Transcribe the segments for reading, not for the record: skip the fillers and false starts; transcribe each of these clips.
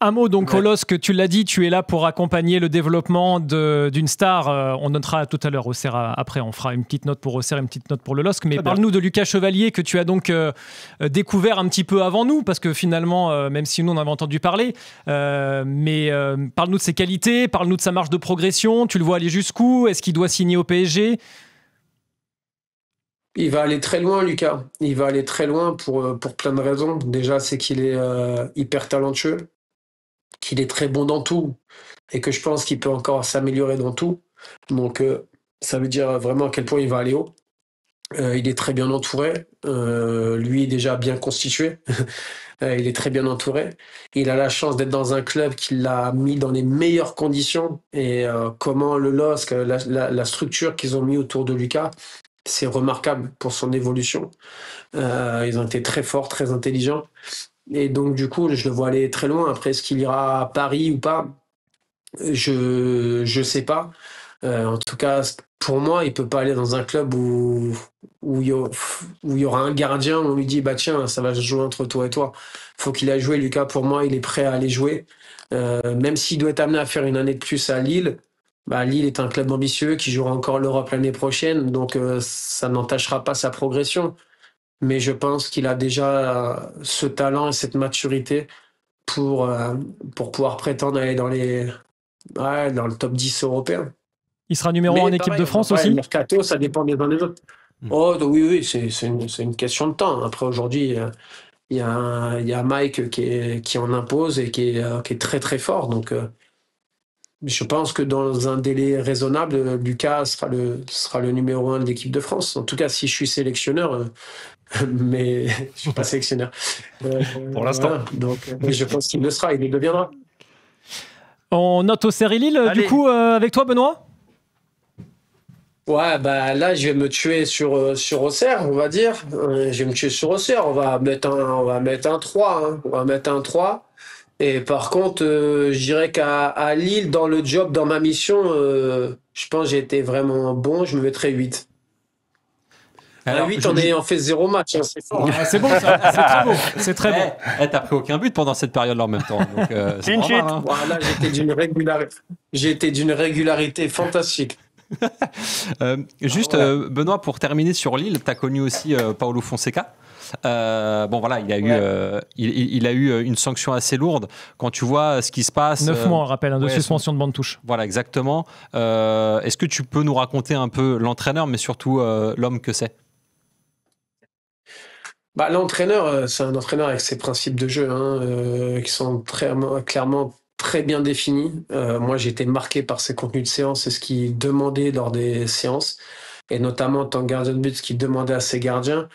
Un mot donc au LOSC, tu l'as dit, tu es là pour accompagner le développement d'une star. On notera tout à l'heure Auxerre après, on fera une petite note pour Auxerre, une petite note pour le LOSC. Mais parle-nous de Lucas Chevalier que tu as donc découvert un petit peu avant nous, parce que finalement, même si nous on avait entendu parler, mais parle-nous de ses qualités, parle-nous de sa marge de progression. Tu le vois aller jusqu'où? Est-ce qu'il doit signer au PSG? Il va aller très loin, Lucas. Il va aller très loin pour plein de raisons. Déjà, c'est qu'il est hyper talentueux, qu'il est très bon dans tout et que je pense qu'il peut encore s'améliorer dans tout. Donc, ça veut dire vraiment à quel point il va aller haut. Il est très bien entouré. Lui est déjà bien constitué. Il est très bien entouré. Il a la chance d'être dans un club qui l'a mis dans les meilleures conditions. Et comment le LOSC, la structure qu'ils ont mis autour de Lucas, c'est remarquable pour son évolution. Ils ont été très forts, très intelligents. Et donc, du coup, je le vois aller très loin. Après, est-ce qu'il ira à Paris ou pas? Je sais pas. En tout cas, pour moi, il peut pas aller dans un club où il y aura un gardien, où on lui dit, bah tiens, ça va se jouer entre toi et toi. Faut qu'il aille jouer, Lucas. Pour moi, il est prêt à aller jouer. Même s'il doit être amené à faire une année de plus à Lille, bah, Lille est un club ambitieux qui jouera encore l'Europe l'année prochaine, donc ça n'entachera pas sa progression. Mais je pense qu'il a déjà ce talent et cette maturité pour pouvoir prétendre aller dans le top 10 européen. Il sera numéro 1 en équipe de France aussi? Le mercato, ça dépend des uns des autres. Oh, oui, c'est une question de temps. Après, aujourd'hui, il y a Mike qui en impose et qui est très, très fort. Donc, je pense que dans un délai raisonnable, Lucas sera le numéro 1 de l'équipe de France. En tout cas, si je suis sélectionneur, mais je ne suis pas sélectionneur. Pour l'instant. Voilà. Donc, je pense qu'il le sera, il le deviendra. On note Auxerre et Lille, du coup, avec toi, Benoît? Ouais, bah là, je vais me tuer sur Auxerre, on va dire. Je vais me tuer sur Auxerre. On va mettre un 3. Hein. On va mettre un 3. Et par contre, je dirais qu'à Lille, dans le job, dans ma mission, je pense que j'ai été vraiment bon. Je me mettrais 8. Alors, 8 en ayant fait 0 match. Hein, c'est fort. C'est bon, ça. C'est très beau. C'est très bon. T'as pris aucun but pendant cette période-là en même temps. Donc, c'est normal, hein. Voilà, j'ai été d'une régularité fantastique. Benoît, pour terminer sur Lille, tu as connu aussi Paulo Fonseca. Bon voilà, il a eu une sanction assez lourde. Quand tu vois ce qui se passe, 9 mois, on rappelle, de suspension de bande touche. Voilà, exactement. Est-ce que tu peux nous raconter un peu l'entraîneur, mais surtout l'homme que c'est? Bah, l'entraîneur, c'est un entraîneur avec ses principes de jeu qui sont clairement très bien définis. Moi, j'ai été marqué par ses contenus de séance et ce qu'il demandait lors des séances, et notamment en tant que gardien de but, ce qu'il demandait à ses gardiens.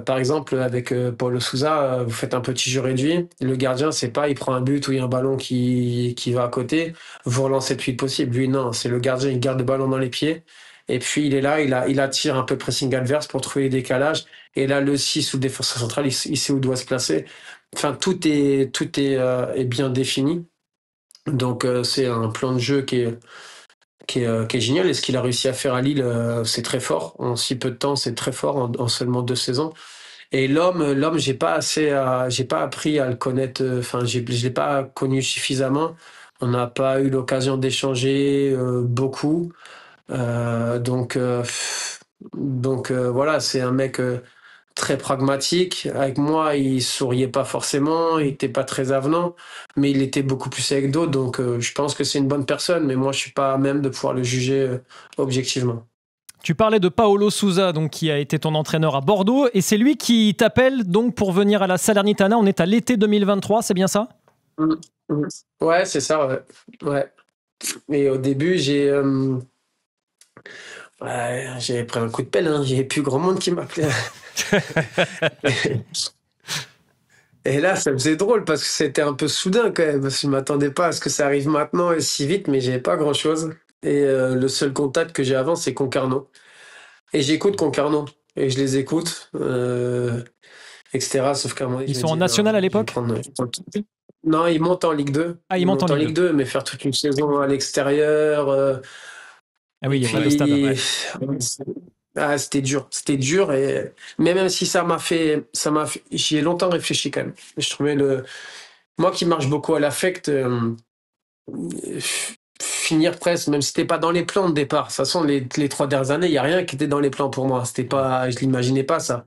Par exemple, avec Paulo Sousa, vous faites un petit jeu réduit. Le gardien, c'est pas, il prend un but ou il y a un ballon qui va à côté, vous relancez le plus vite possible. Lui, non, c'est le gardien, il garde le ballon dans les pieds. Et puis, il est là, il attire un peu le pressing adverse pour trouver les décalages. Et là, le 6 ou le défenseur central, il sait où doit se placer. Enfin, est bien défini. Donc, c'est un plan de jeu qui est génial. Et ce qu'il a réussi à faire à Lille, c'est très fort. En si peu de temps, c'est très fort en seulement 2 saisons. Et l'homme, j'ai pas appris à le connaître. Enfin, je l'ai pas connu suffisamment. On n'a pas eu l'occasion d'échanger beaucoup. Donc voilà, c'est un mec très pragmatique. Avec moi, il souriait pas forcément, il était pas très avenant, mais il était beaucoup plus avec d'autres. Donc je pense que c'est une bonne personne, mais moi je suis pas à même de pouvoir le juger objectivement. Tu parlais de Paulo Sousa, donc, qui a été ton entraîneur à Bordeaux, et c'est lui qui t'appelle donc pour venir à la Salernitana. On est à l'été 2023, c'est bien ça? Ouais, c'est ça, ouais. Et au début, j'avais pris un coup de pelle, hein. Il n'y avait plus grand monde qui m'appelait. Et là, ça me faisait drôle parce que c'était un peu soudain quand même. Parce que je ne m'attendais pas à ce que ça arrive maintenant et si vite, mais j'avais pas grand-chose. Et le seul contact que j'ai avant, c'est Concarneau. Et j'écoute Concarneau. Et je les écoute, etc. Sauf qu'à un moment donné, Ils sont en national à l'époque? Non, ils montent en Ligue 2. Ah, ils montent en Ligue 2, mais faire toute une saison à l'extérieur. Ah oui, il y a pas de stade. Ouais. C'était dur mais même si j'y ai longtemps réfléchi quand même. Je trouvais Moi qui marche beaucoup à l'affect, finir presque, même si c'était pas dans les plans de départ. De toute façon, les 3 dernières années, il n'y a rien qui était dans les plans pour moi. C'était pas, je l'imaginais pas ça.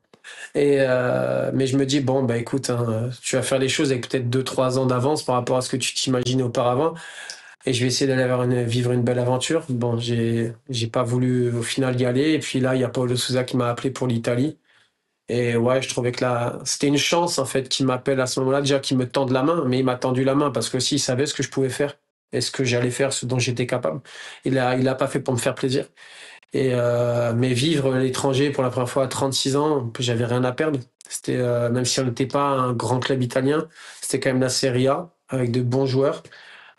Mais je me dis, bon, bah écoute, hein, tu vas faire les choses avec peut-être 2, 3 ans d'avance par rapport à ce que tu t'imaginais auparavant. Et je vais essayer d'aller vivre une belle aventure. Bon, j'ai pas voulu au final y aller. Et puis là, il y a Paulo Sousa qui m'a appelé pour l'Italie. Et ouais, je trouvais que là, c'était une chance en fait qu'il m'appelle à ce moment-là, déjà qu'il me tende la main, mais il m'a tendu la main parce que s'il savait ce que je pouvais faire et ce que j'allais faire, ce dont j'étais capable. Il a pas fait pour me faire plaisir. Mais vivre à l'étranger pour la première fois à 36 ans, j'avais rien à perdre. C'était même si on n'était pas un grand club italien, c'était quand même la Serie A avec de bons joueurs,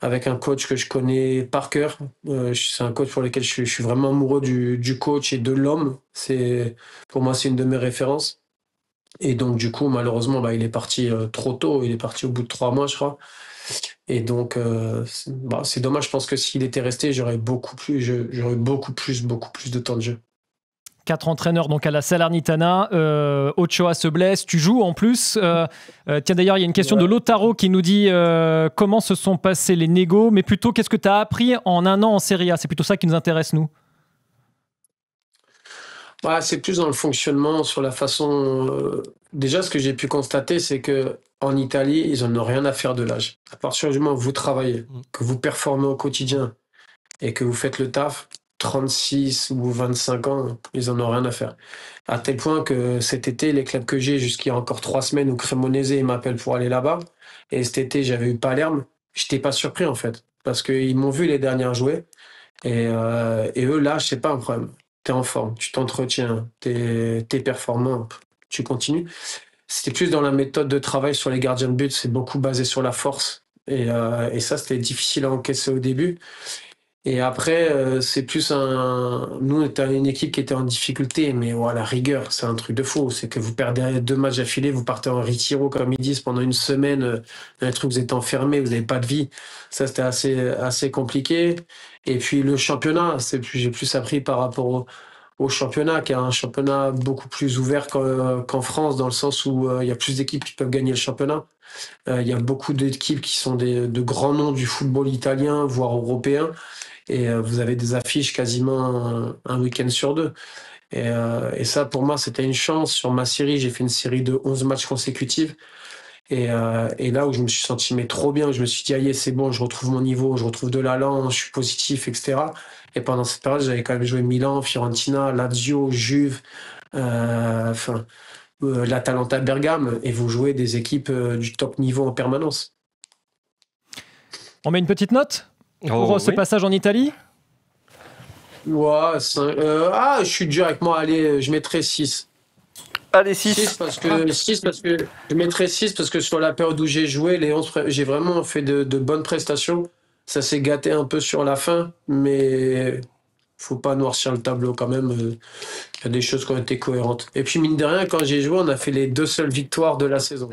avec un coach que je connais par cœur. C'est un coach pour lequel je suis vraiment amoureux du coach et de l'homme. Pour moi, c'est une de mes références. Et donc, du coup, malheureusement, bah, il est parti trop tôt. Il est parti au bout de 3 mois, je crois. Et donc, c'est dommage. Je pense que s'il était resté, beaucoup plus de temps de jeu. 4 entraîneurs donc à la Salernitana. Ochoa se blesse, tu joues en plus. Tiens, d'ailleurs, il y a une question de Lotaro qui nous dit comment se sont passés les négos, mais plutôt qu'est-ce que tu as appris en 1 an en Serie A? C'est plutôt ça qui nous intéresse, nous. Ouais, c'est plus dans le fonctionnement, sur la façon. Déjà, ce que j'ai pu constater, c'est que en Italie, ils n'en ont rien à faire de l'âge. À partir du moment où vous travaillez, que vous performez au quotidien et que vous faites le taf, 36 ou 25 ans, ils en ont rien à faire. À tel point que cet été, les clubs que j'ai, jusqu'il y a encore 3 semaines, où Cremonese ils m'appellent pour aller là-bas. Et cet été, j'avais eu Palerme. J'étais pas surpris, en fait. Parce qu'ils m'ont vu les dernières jouer. Et eux, là, c'est pas un problème. T'es en forme, tu t'entretiens, t'es performant, tu continues. C'était plus dans la méthode de travail sur les gardiens de but, c'est beaucoup basé sur la force. Et ça, c'était difficile à encaisser au début. Et après, c'est plus un. Nous, on était une équipe qui était en difficulté, mais voilà, la rigueur, c'est un truc de fou. C'est que vous perdez 2 matchs d'affilée, vous partez en retiro, comme ils disent, pendant une semaine, un truc, vous êtes enfermé, vous n'avez pas de vie. Ça, c'était assez compliqué. Et puis le championnat, j'ai plus appris par rapport au championnat, qui est un championnat beaucoup plus ouvert qu'en France, dans le sens où il y a plus d'équipes qui peuvent gagner le championnat. Il y a beaucoup d'équipes qui sont de grands noms du football italien, voire européen. Et vous avez des affiches quasiment un week-end sur 2. Et ça, pour moi, c'était une chance. Sur ma série, j'ai fait une série de 11 matchs consécutifs. Et là où je me suis senti mais trop bien, je me suis dit, aïe, c'est bon, je retrouve mon niveau, je retrouve de l'allant, je suis positif, etc. Et pendant cette période, j'avais quand même joué Milan, Fiorentina, Lazio, Juve, l'Atalanta Bergame, et vous jouez des équipes du top niveau en permanence. On met une petite note pour ce passage en Italie? Ouais, je suis dur avec moi, allez, je mettrai 6. Allez, 6. 6 parce que je mettrais 6 parce que sur la période où j'ai joué, j'ai vraiment fait de bonnes prestations. Ça s'est gâté un peu sur la fin, mais faut pas noircir le tableau quand même. Il y a des choses qui ont été cohérentes. Et puis mine de rien, quand j'ai joué, on a fait les 2 seules victoires de la saison.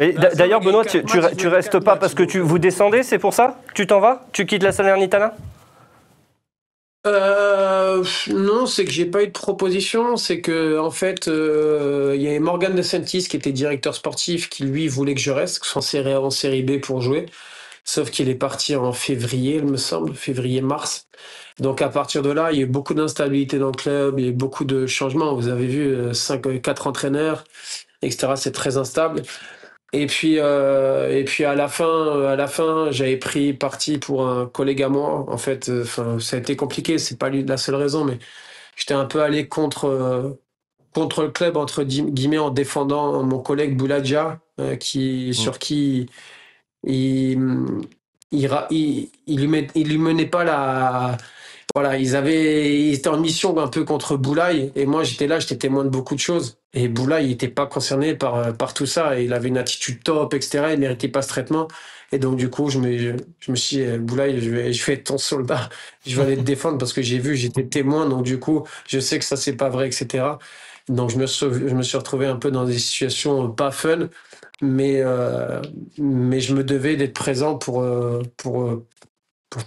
Mais d'ailleurs, Benoît, tu restes pas parce que vous descendez, c'est pour ça? Tu t'en vas? Tu quittes la Salernitana? Non, c'est que j'ai pas eu de proposition. C'est que en fait, il y avait Morgan De Santis qui était directeur sportif, qui lui voulait que je reste, en série B pour jouer. Sauf qu'il est parti en février, il me semble, février-mars. Donc à partir de là, il y a eu beaucoup d'instabilité dans le club, il y a eu beaucoup de changements. Vous avez vu 4 entraîneurs, etc. C'est très instable. Et puis à la fin, j'avais pris parti pour un collègue à moi. En fait, ça a été compliqué. C'est pas la seule raison, mais j'étais un peu allé contre le club entre guillemets en défendant mon collègue Bouladia, sur qui il lui menait pas la. Voilà, ils étaient en mission un peu contre Boulaye, et moi j'étais là, j'étais témoin de beaucoup de choses. Et Boulaye, il n'était pas concerné par tout ça, et il avait une attitude top, etc. Il méritait pas ce traitement. Et donc du coup, je me suis dit, Boulaye, je vais être ton soldat, je vais aller te défendre parce que j'étais témoin, donc du coup, je sais que ça c'est pas vrai, etc. Donc je me suis retrouvé un peu dans des situations pas fun, mais je me devais d'être présent pour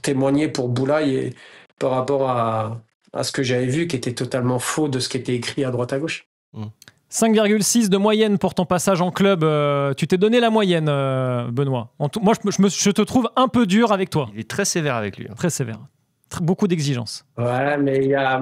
témoigner pour Boulaye et par rapport à ce que j'avais vu qui était totalement faux de ce qui était écrit à droite à gauche. 5,6 de moyenne pour ton passage en club. Tu t'es donné la moyenne, Benoît. Moi, je te trouve un peu dur avec toi. Il est très sévère avec lui. Très sévère. Beaucoup d'exigences. Ouais, mais il y a...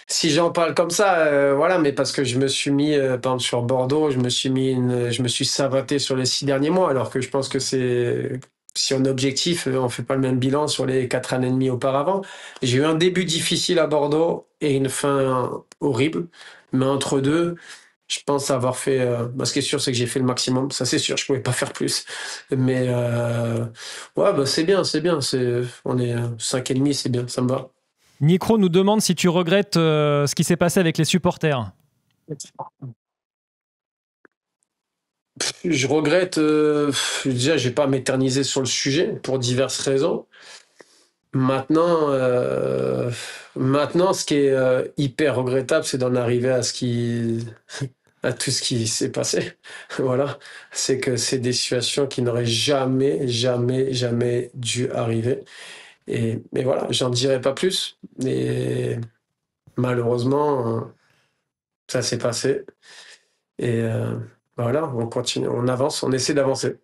Si j'en parle comme ça, voilà, mais parce que je me suis mis, par exemple sur Bordeaux, je me suis saboté sur les 6 derniers mois, alors que je pense que si on est objectif, on fait pas le même bilan sur les 4 années et demie auparavant. J'ai eu un début difficile à Bordeaux et une fin horrible, mais entre deux, je pense avoir fait. Ce qui est sûr, c'est que j'ai fait le maximum. Ça, c'est sûr, je pouvais pas faire plus. Mais ouais, bah, c'est bien, c'est bien. On est 5,5, c'est bien, ça me va. Nicro nous demande si tu regrettes ce qui s'est passé avec les supporters. Je regrette, déjà, je vais pas m'éterniser sur le sujet pour diverses raisons. Maintenant, ce qui est hyper regrettable, c'est d'en arriver à tout ce qui s'est passé. Voilà, c'est que c'est des situations qui n'auraient jamais, jamais, jamais dû arriver. Mais voilà, j'en dirai pas plus. Et malheureusement, ça s'est passé. Et voilà, on continue, on avance, on essaie d'avancer.